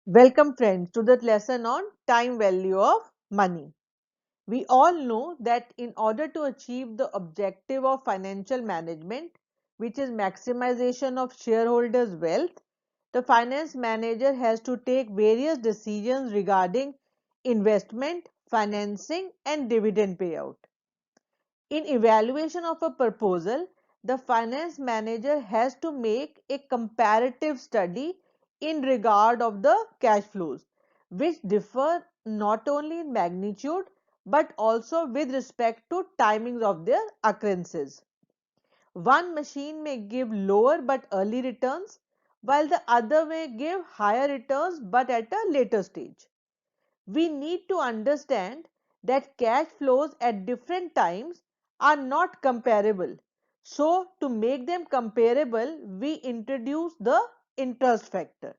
Welcome friends to the lesson on time value of money. We all know that in order to achieve the objective of financial management, which is maximization of shareholders' wealth, the finance manager has to take various decisions regarding investment, financing and dividend payout. In evaluation of a proposal, the finance manager has to make a comparative study in regard of the cash flows, which differ not only in magnitude but also with respect to timings of their occurrences. One machine may give lower but early returns, while the other may give higher returns but at a later stage. We need to understand that cash flows at different times are not comparable. So, to make them comparable, we introduce the interest factor.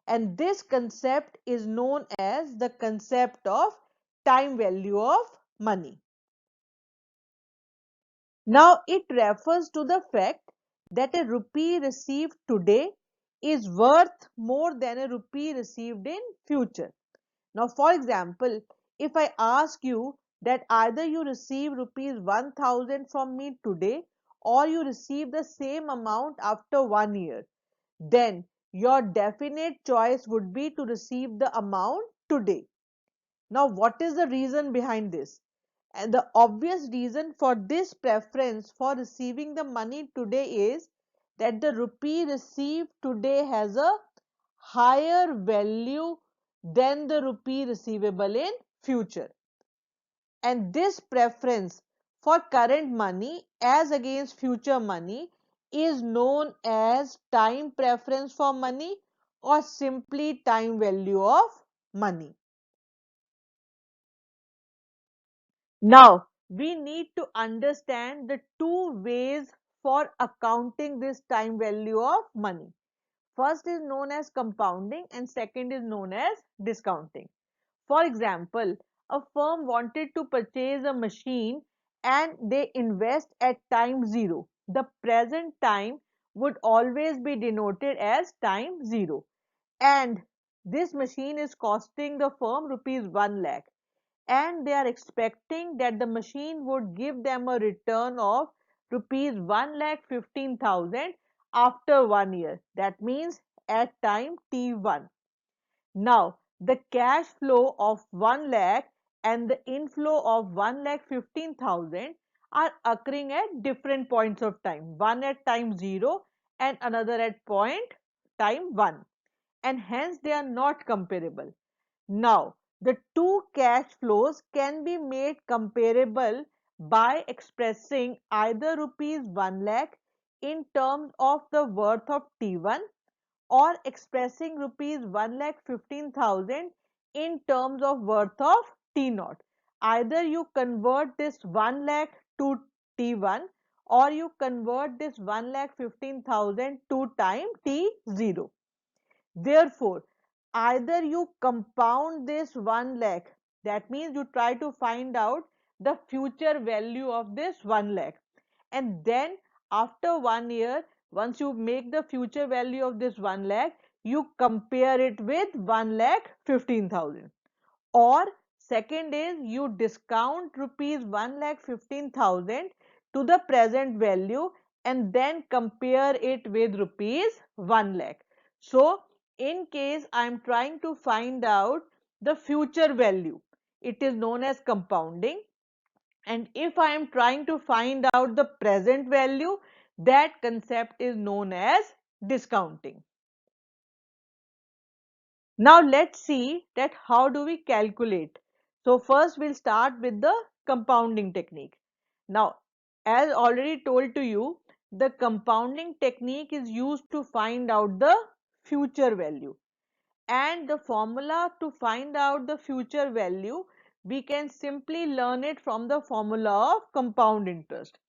And this concept is known as the concept of time value of money. Now, it refers to the fact that a rupee received today is worth more than a rupee received in future. Now, for example, if I ask you that either you receive rupees 1000 from me today or you receive the same amount after 1 year, then your definite choice would be to receive the amount today. Now, what is the reason behind this? And the obvious reason for this preference for receiving the money today is that the rupee received today has a higher value than the rupee receivable in future. And this preference for current money as against future money is known as time preference for money or simply time value of money. Now, we need to understand the two ways for accounting this time value of money. First is known as compounding and second is known as discounting. For example, a firm wanted to purchase a machine and they invest at time 0. The present time would always be denoted as time 0 and this machine is costing the firm rupees 1 lakh and they are expecting that the machine would give them a return of rupees 1,15,000 after 1 year. That means at time T1. Now, the cash flow of 1 lakh and the inflow of 1,15,000 are occurring at different points of time. One at time 0 and another at point time 1 and hence they are not comparable. Now, the two cash flows can be made comparable by expressing either rupees 1 lakh in terms of the worth of T1 or expressing rupees 1,15,000 in terms of worth of T naught. Either you convert this 1 lakh to T1 or you convert this 1,15,000 to time T0. Therefore, either you compound this 1 lakh, that means you try to find out the future value of this 1 lakh, and then after 1 year, once you make the future value of this 1 lakh, you compare it with 1 lakh 15,000. Or second is you discount rupees 1,15,000 to the present value and then compare it with rupees 1 lakh. So, in case I am trying to find out the future value, it is known as compounding. And if I am trying to find out the present value, that concept is known as discounting. Now let's see that how do we calculate. So first we'll start with the compounding technique. Now, as already told to you, the compounding technique is used to find out the future value. And the formula to find out the future value, we can simply learn it from the formula of compound interest.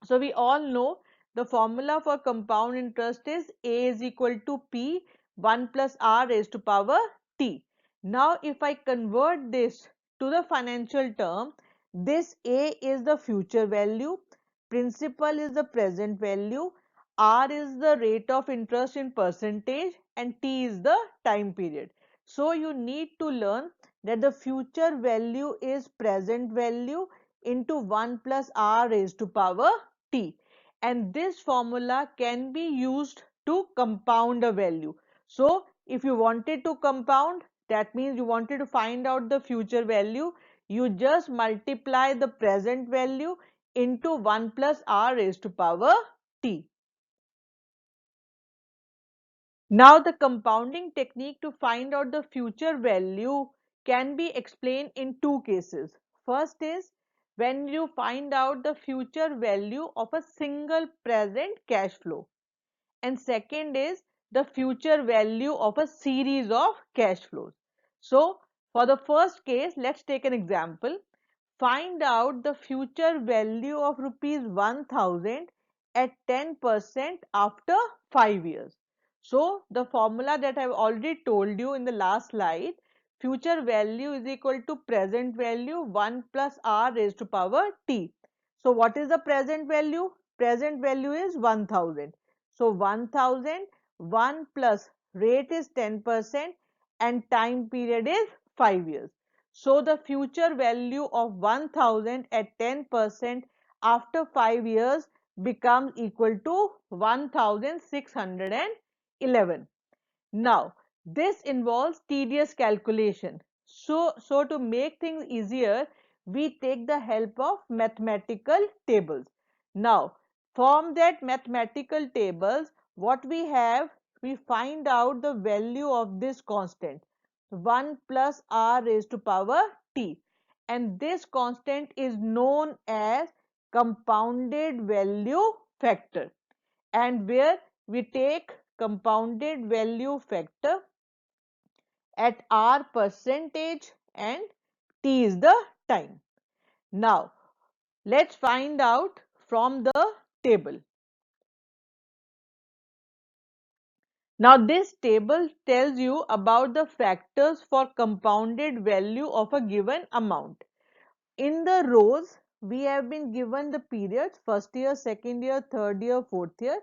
So we all know the formula for compound interest is A is equal to P 1 plus R raised to power T. Now if I convert this to the financial term, this A is the future value, principal is the present value, R is the rate of interest in percentage and T is the time period. So you need to learn that the future value is present value into 1 plus r raised to power t, and this formula can be used to compound a value. So if you wanted to compound, that means you wanted to find out the future value, you just multiply the present value into 1 plus r raised to power t. Now the compounding technique to find out the future value can be explained in two cases. First is when you find out the future value of a single present cash flow, and second is the future value of a series of cash flows. So for the first case, let's take an example. Find out the future value of rupees 1000 at 10% after 5 years. So the formula that I've already told you in the last slide, future value is equal to present value 1 plus r raised to power t. So what is the present value? Present value is 1000. So 1000, 1 plus rate is 10% and time period is 5 years. So the future value of 1000 at 10% after 5 years becomes equal to 1611. Now, this involves tedious calculation. So to make things easier, we take the help of mathematical tables. Now, from that mathematical tables, what we have, we find out the value of this constant, 1 plus r raised to power t. And this constant is known as compounded value factor, and where we take compounded value factor at r percentage and t is the time. Now let's find out from the table. Now this table tells you about the factors for compounded value of a given amount. In the rows, we have been given the periods, first year, second year, third year, fourth year,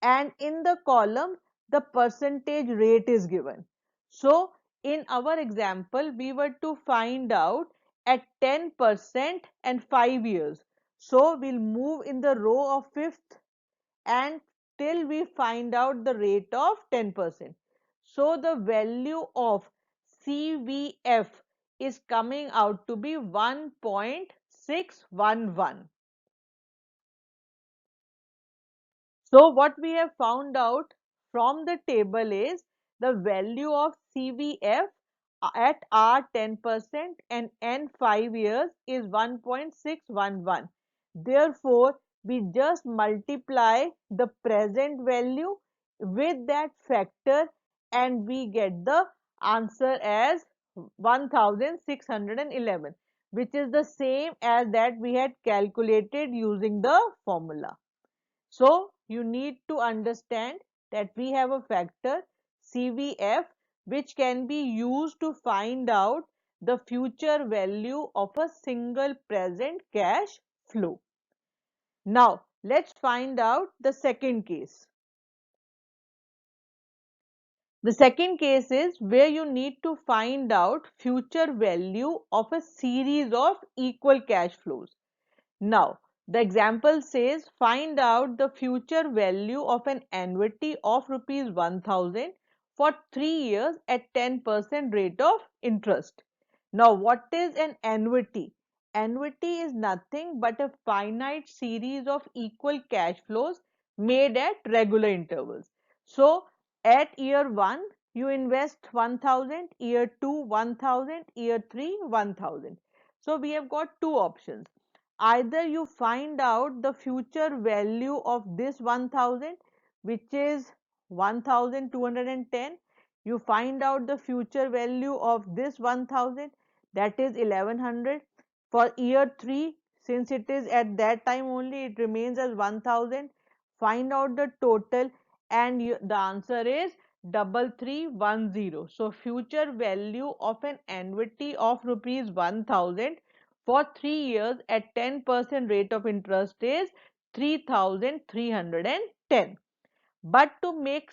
and in the column, the percentage rate is given. So in our example, we were to find out at 10% and 5 years. So we'll move in the row of fifth and till we find out the rate of 10%. So the value of CVF is coming out to be 1.611. So what we have found out from the table is the value of CVF at R 10% and N 5 years is 1.611. Therefore, we just multiply the present value with that factor and we get the answer as 1611, which is the same as that we had calculated using the formula. So you need to understand that we have a factor CVF which can be used to find out the future value of a single present cash flow. Now let's find out the second case. The second case is where you need to find out future value of a series of equal cash flows. Now, the example says find out the future value of an annuity of rupees 1000 for 3 years at 10% rate of interest. Now, what is an annuity? Annuity is nothing but a finite series of equal cash flows made at regular intervals. So, at year 1, you invest 1000, year 2, 1000, year 3, 1000. So, we have got two options. Either you find out the future value of this 1000, which is 1210, you find out the future value of this 1000, that is 1100. For year 3, since it is at that time only, it remains as 1000. Find out the total and the answer is 3310. So future value of an annuity of rupees 1000 for 3 years at 10% rate of interest is 3310. But to make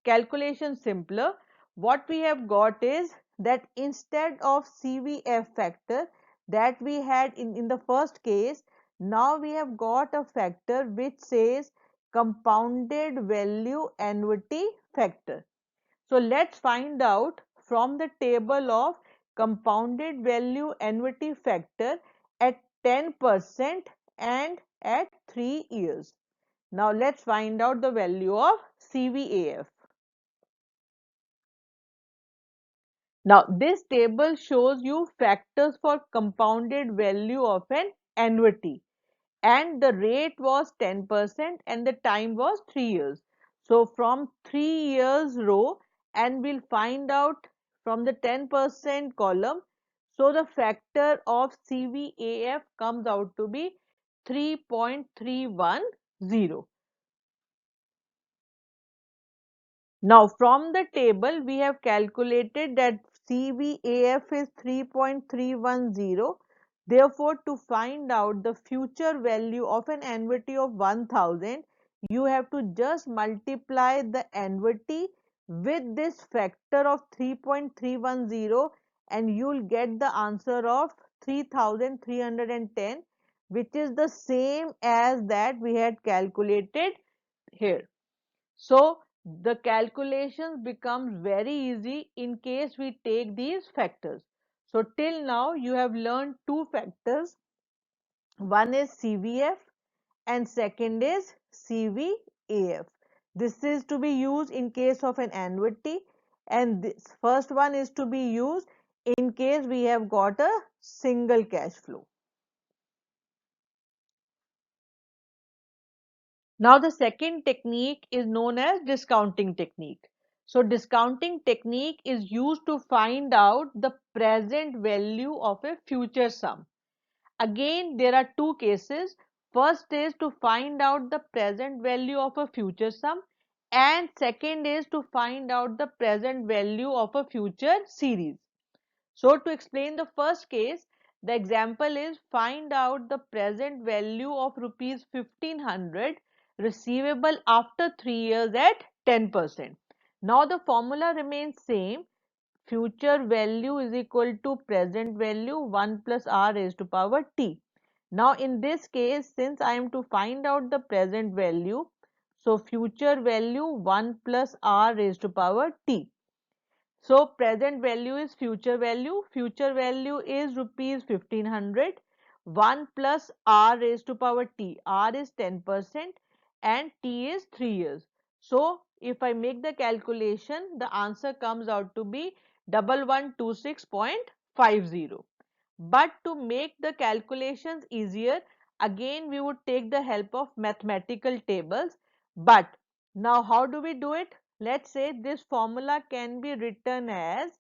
calculation simpler, what we have got is that instead of CVF factor that we had in the first case, now we have got a factor which says compounded value annuity factor. So let's find out from the table of compounded value annuity factor at 10% and at 3 years. Now let's find out the value of CVAF. Now this table shows you factors for compounded value of an annuity, and the rate was 10% and the time was 3 years. So from 3 years row, and we'll find out from the 10% column. So the factor of CVAF comes out to be 3.310. Now from the table we have calculated that CVAF is 3.310. Therefore, to find out the future value of an annuity of 1000, you have to just multiply the annuity with this factor of 3.310 and you'll get the answer of 3310, which is the same as that we had calculated here. So the calculations becomes very easy in case we take these factors. So till now you have learned two factors. One is CVF and second is CVAF. This is to be used in case of an annuity, and this first one is to be used in case we have got a single cash flow. Now the second technique is known as discounting technique. So discounting technique is used to find out the present value of a future sum. Again, there are two cases. First is to find out the present value of a future sum, and second is to find out the present value of a future series. So to explain the first case, the example is find out the present value of rupees 1500 receivable after 3 years at 10%. Now the formula remains same. Future value is equal to present value 1 plus r raised to power t. Now in this case, since I am to find out the present value, so future value 1 plus r raised to power t. So present value is future value. Future value is rupees 1500. 1 plus r raised to power t. R is 10% and t is 3 years. So if I make the calculation, the answer comes out to be 1126.50. But to make the calculations easier, again we would take the help of mathematical tables. But now how do we do it? Let's say this formula can be written as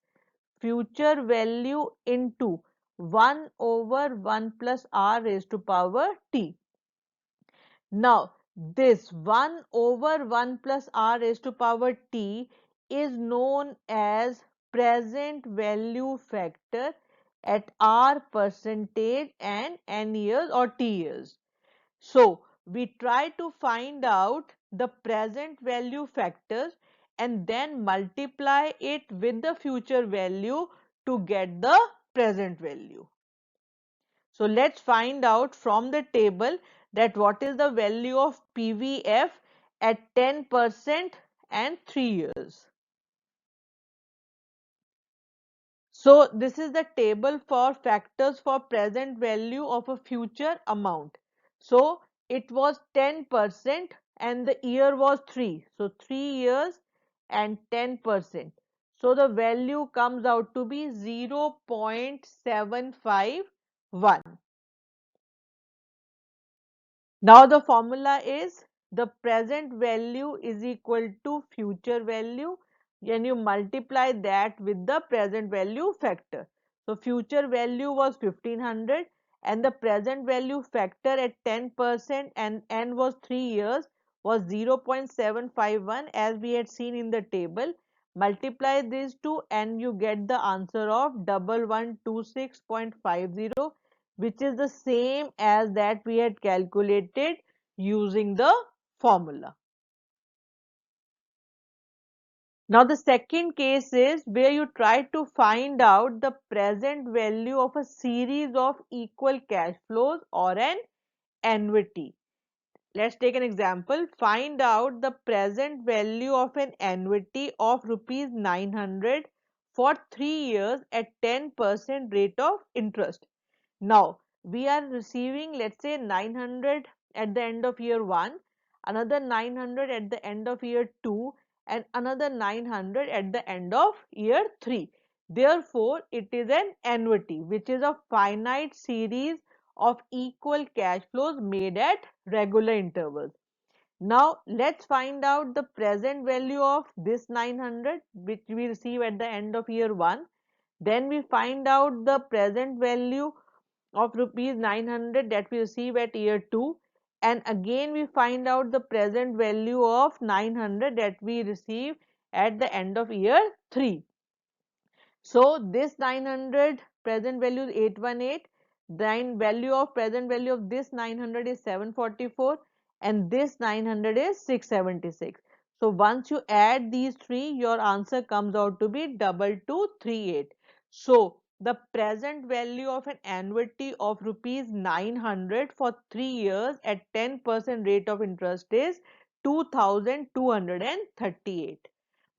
future value into 1 over 1 plus r raised to power t. Now this 1 over 1 plus r raised to power t is known as present value factor at r percentage and n years or t years. So we try to find out the present value factors and then multiply it with the future value to get the present value. So let's find out from the table that what is the value of PVF at 10% and 3 years. So this is the table for factors for present value of a future amount. So it was 10% and the year was 3. So 3 years and 10%. So the value comes out to be 0.751. Now the formula is the present value is equal to future value and you multiply that with the present value factor. So future value was 1500 and the present value factor at 10% and n was 3 years was 0.751 as we had seen in the table. Multiply these two and you get the answer of 1126.50, which is the same as that we had calculated using the formula. Now, the second case is where you try to find out the present value of a series of equal cash flows or an annuity. Let's take an example. Find out the present value of an annuity of rupees 900 for 3 years at 10% rate of interest. Now, we are receiving, let's say, 900 at the end of year 1, another 900 at the end of year 2, and another 900 at the end of year 3. Therefore, it is an annuity, which is a finite series of equal cash flows made at regular intervals. Now, let's find out the present value of this 900, which we receive at the end of year 1. Then we find out the present value of rupees 900 that we receive at year 2, and again we find out the present value of 900 that we receive at the end of year 3. So this 900 present value is 818, then value of present value of this 900 is 744, and this 900 is 676. So once you add these three, your answer comes out to be 2238. So the present value of an annuity of rupees 900 for 3 years at 10% rate of interest is 2238.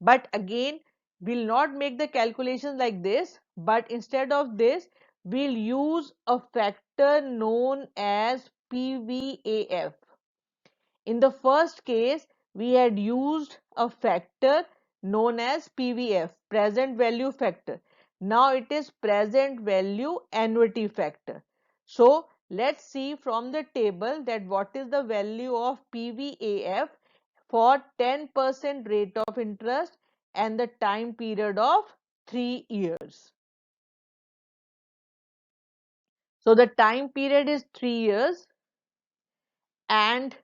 But again, we'll not make the calculation like this, but instead of this, we'll use a factor known as PVAF. In the first case, we had used a factor known as PVF, present value factor. Now it is present value annuity factor. So let's see from the table that what is the value of PVAF for 10% rate of interest and the time period of 3 years. So the time period is 3 years and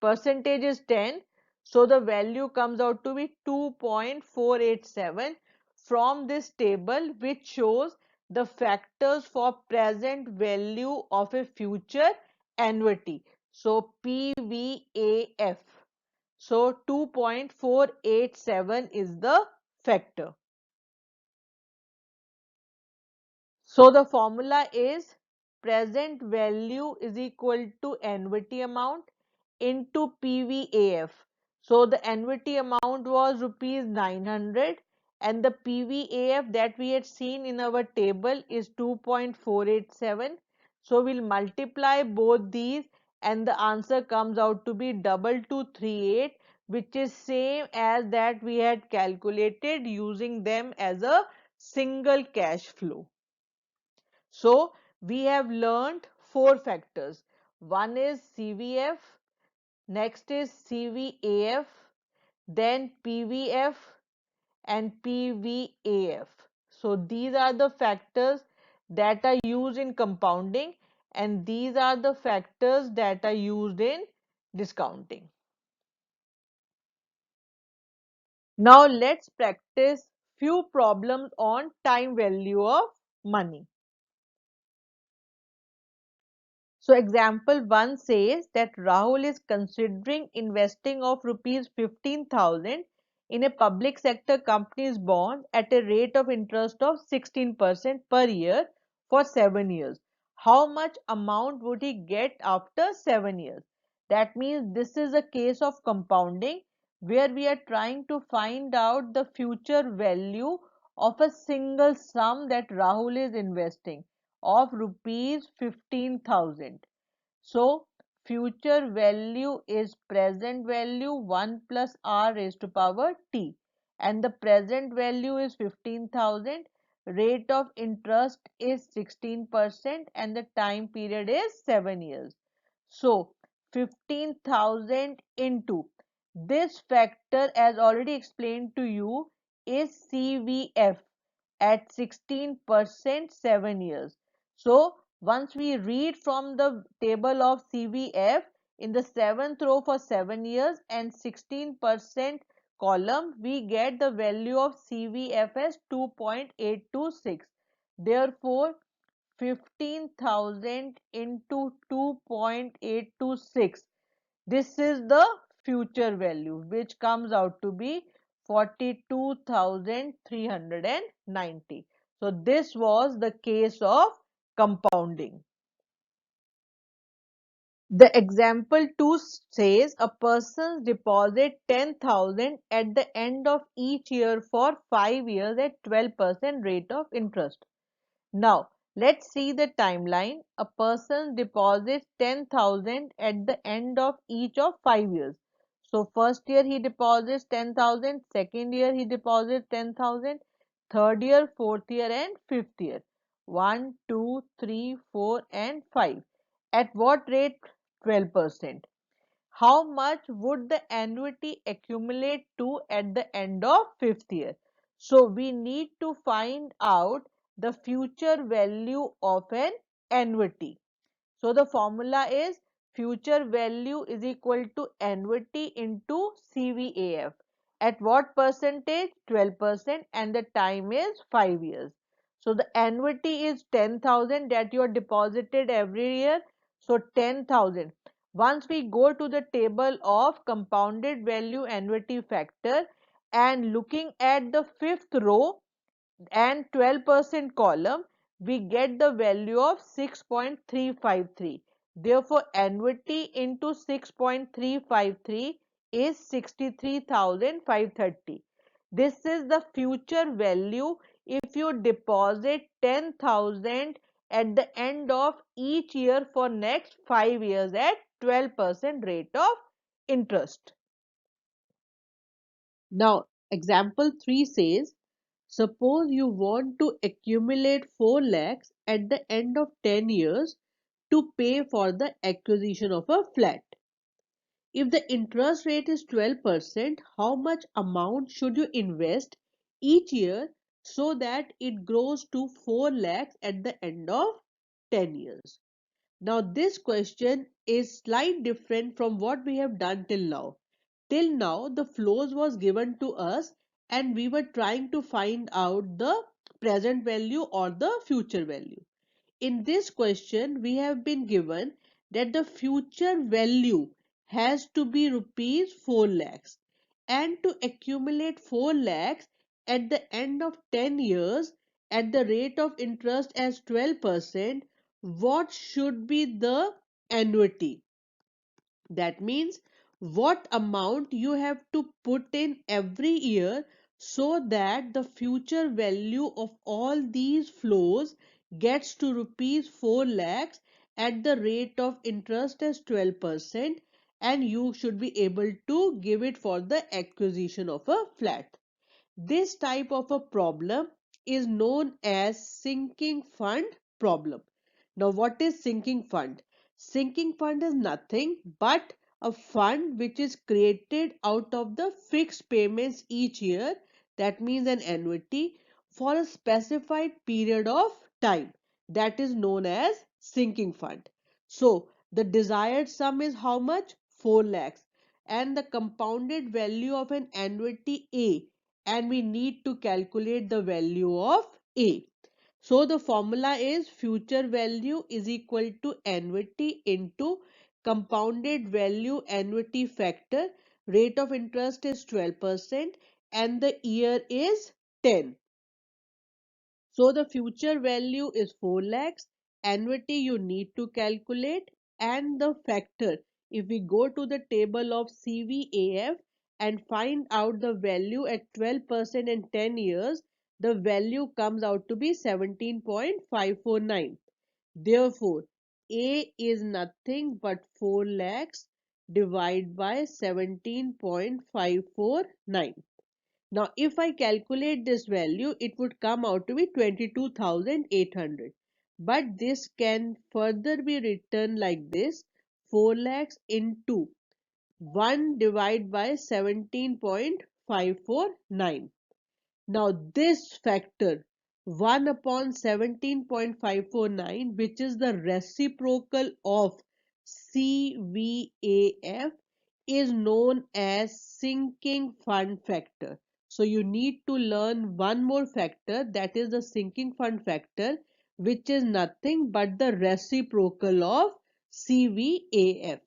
percentage is 10. So the value comes out to be 2.487 from this table, which shows the factors for present value of a future annuity. So PVAF. So 2.487 is the factor. So the formula is present value is equal to annuity amount into PVAF. So the annuity amount was rupees 900 and the PVAF that we had seen in our table is 2.487. So we'll multiply both these and the answer comes out to be 2238, which is same as that we had calculated using them as a single cash flow. So we have learned four factors. One is CVF, next is CVAF, then PVF and PVAF. So these are the factors that are used in compounding and these are the factors that are used in discounting. Now let's practice few problems on time value of money. So example 1 says that Rahul is considering investing of rupees 15,000 in a public sector company's bond at a rate of interest of 16% per year for 7 years. How much amount would he get after 7 years? That means this is a case of compounding where we are trying to find out the future value of a single sum that Rahul is investing of rupees 15,000. So future value is present value 1 plus r raised to power t, and the present value is 15,000, rate of interest is 16% and the time period is 7 years. So 15,000 into this factor, as already explained to you, is CVF at 16% 7 years. So once we read from the table of CVF in the 7th row for 7 years and 16% column, we get the value of CVF as 2.826. Therefore 15,000 into 2.826, this is the future value which comes out to be 42,390. So this was the case of compounding. The example 2 says a person deposit 10,000 at the end of each year for 5 years at 12% rate of interest. Now, let's see the timeline. A person deposits 10,000 at the end of each of 5 years. So, first year he deposits 10,000, second year he deposits 10,000, third year, fourth year, and fifth year. 1, 2, 3, 4, and 5. At what rate? 12%. How much would the annuity accumulate to at the end of fifth year? So we need to find out the future value of an annuity. So the formula is future value is equal to annuity into CVAF. At what percentage? 12%, and the time is 5 years. So the annuity is 10,000 that you are deposited every year. So 10,000. Once we go to the table of compounded value annuity factor and looking at the fifth row, and 12% column, we get the value of 6.353. Therefore, annuity into 6.353 is 63,530. This is the future value if you deposit 10,000 at the end of each year for next 5 years at 12% rate of interest. Now, example 3 says, suppose you want to accumulate 4 lakhs at the end of 10 years to pay for the acquisition of a flat. If the interest rate is 12%, how much amount should you invest each year so that it grows to 4 lakhs at the end of 10 years? Now, this question is slightly different from what we have done till now. Till now, the flows was given to us and we were trying to find out the present value or the future value. In this question, we have been given that the future value has to be rupees 4 lakhs, and to accumulate 4 lakhs at the end of 10 years at the rate of interest as 12%, what should be the annuity? That means what amount you have to put in every year so that the future value of all these flows gets to rupees 4 lakhs at the rate of interest as 12%, and you should be able to give it for the acquisition of a flat. This type of a problem is known as sinking fund problem. Now, what is sinking fund? Sinking fund is nothing but a fund which is created out of the fixed payments each year, that means an annuity, for a specified period of time, that is known as sinking fund. So, the desired sum is how much? 4 lakhs, and the compounded value of an annuity A, and we need to calculate the value of A. So the formula is future value is equal to annuity into compounded value annuity factor. Rate of interest is 12% and the year is 10. So the future value is 4 lakhs, annuity you need to calculate, and the factor. If we go to the table of CVAF and find out the value at 12% and 10 years, the value comes out to be 17.549. Therefore, A is nothing but 4 lakhs divided by 17.549. Now, if I calculate this value, it would come out to be 22,800. But this can further be written like this: 4 lakhs into 1 divided by 17.549. Now, this factor 1 upon 17.549, which is the reciprocal of CVAF, is known as sinking fund factor. So you need to learn one more factor, that is the sinking fund factor, which is nothing but the reciprocal of CVAF.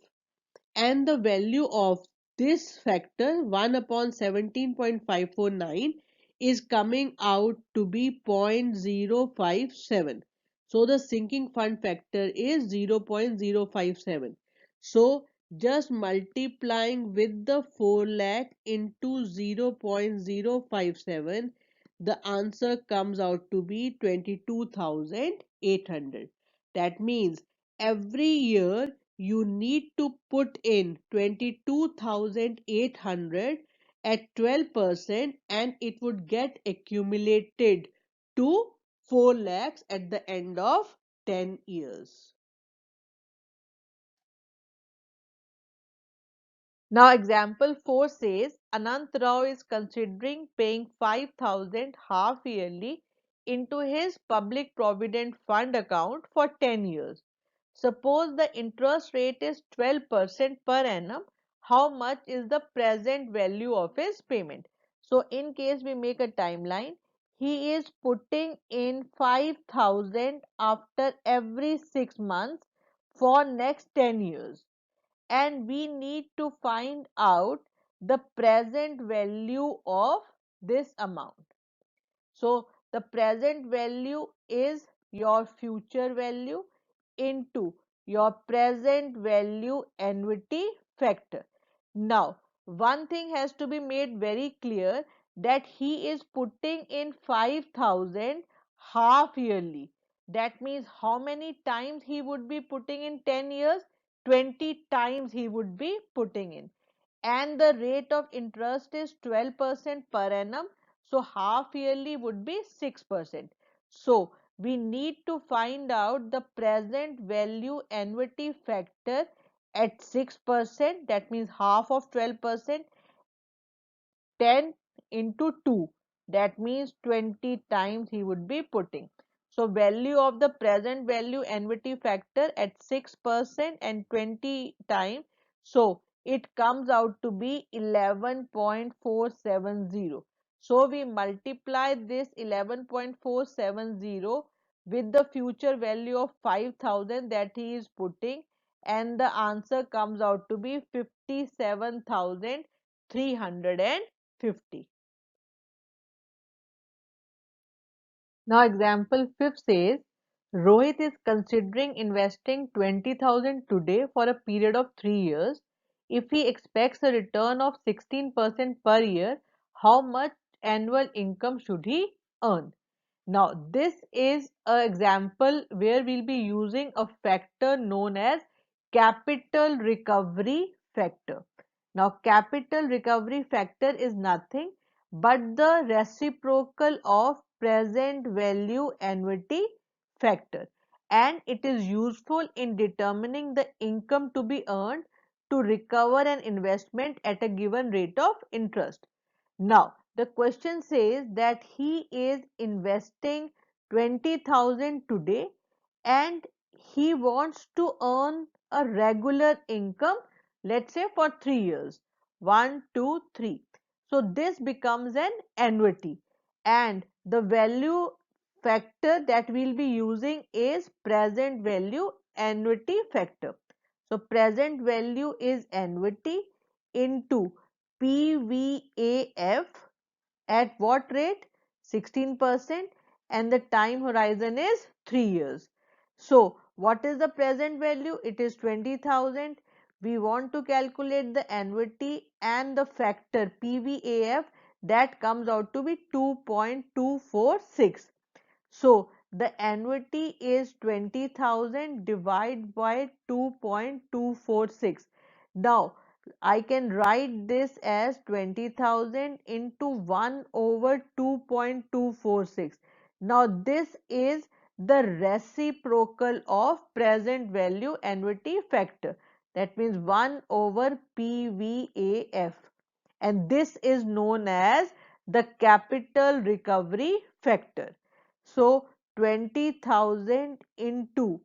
And the value of this factor 1 upon 17.549 is coming out to be 0.057. So the sinking fund factor is 0.057. So just multiplying with the 4 lakh into 0.057, the answer comes out to be 22,800. That means every year you need to put in 22,800 at 12%, and it would get accumulated to 4 lakhs at the end of 10 years. Now, example 4 says Anant Rao is considering paying 5,000 half yearly into his public provident fund account for 10 years. Suppose the interest rate is 12% per annum. How much is the present value of his payment? So, in case we make a timeline, he is putting in 5,000 after every 6 months for next 10 years, and we need to find out the present value of this amount. So the present value is your future value into your present value annuity factor. Now, one thing has to be made very clear, that he is putting in 5,000 half yearly. That means how many times he would be putting in 10 years? 20 times he would be putting in, and the rate of interest is 12% per annum. So half yearly would be 6%. So we need to find out the present value annuity factor at 6%. That means half of 12%, 10 into 2, that means 20 times he would be putting. So value of the present value annuity factor at 6% and 20 times, so it comes out to be 11.470. So we multiply this 11.470 with the future value of 5,000 that he is putting, and the answer comes out to be 57,350. Now, example 5 says Rohit is considering investing 20,000 today for a period of 3 years. If he expects a return of 16% per year, how much annual income should he earn? Now, this is an example where we'll be using a factor known as capital recovery factor. Now, capital recovery factor is nothing but the reciprocal of present value annuity factor, and it is useful in determining the income to be earned to recover an investment at a given rate of interest. Now, the question says that he is investing 20,000 today and he wants to earn a regular income, let's say for 3 years. 1, 2, 3. So this becomes an annuity, and the value factor that we'll be using is present value annuity factor. So present value is annuity into PVAF at what rate? 16%, and the time horizon is 3 years. So what is the present value? It is 20,000. We want to calculate the annuity and the factor PVAF, that comes out to be 2.246. So the annuity is 20,000 divided by 2.246. Now I can write this as 20,000 into 1 over 2.246. Now this is the reciprocal of present value annuity factor. That means 1 over PVAF. And this is known as the capital recovery factor. So 20,000 into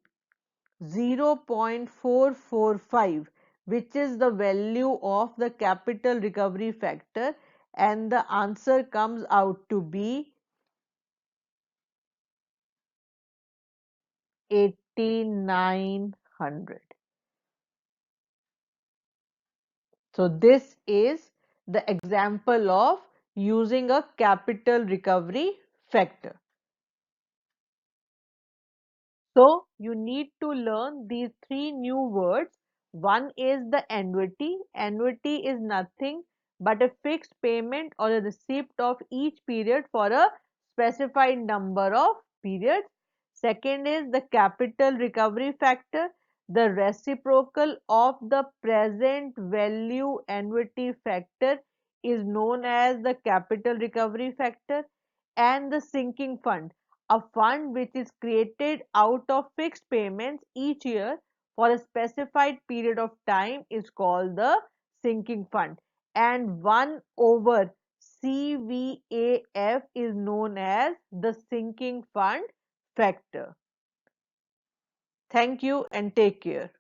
0.445, which is the value of the capital recovery factor, and the answer comes out to be 8,900. So this is the example of using a capital recovery factor. So you need to learn these three new words. One is the annuity. Annuity is nothing but a fixed payment or a receipt of each period for a specified number of periods. Second is the capital recovery factor. The reciprocal of the present value annuity factor is known as the capital recovery factor. And the sinking fund, a fund which is created out of fixed payments each year for a specified period of time, is called the sinking fund. And 1 over CVAF is known as the sinking fund factor. Thank you and take care.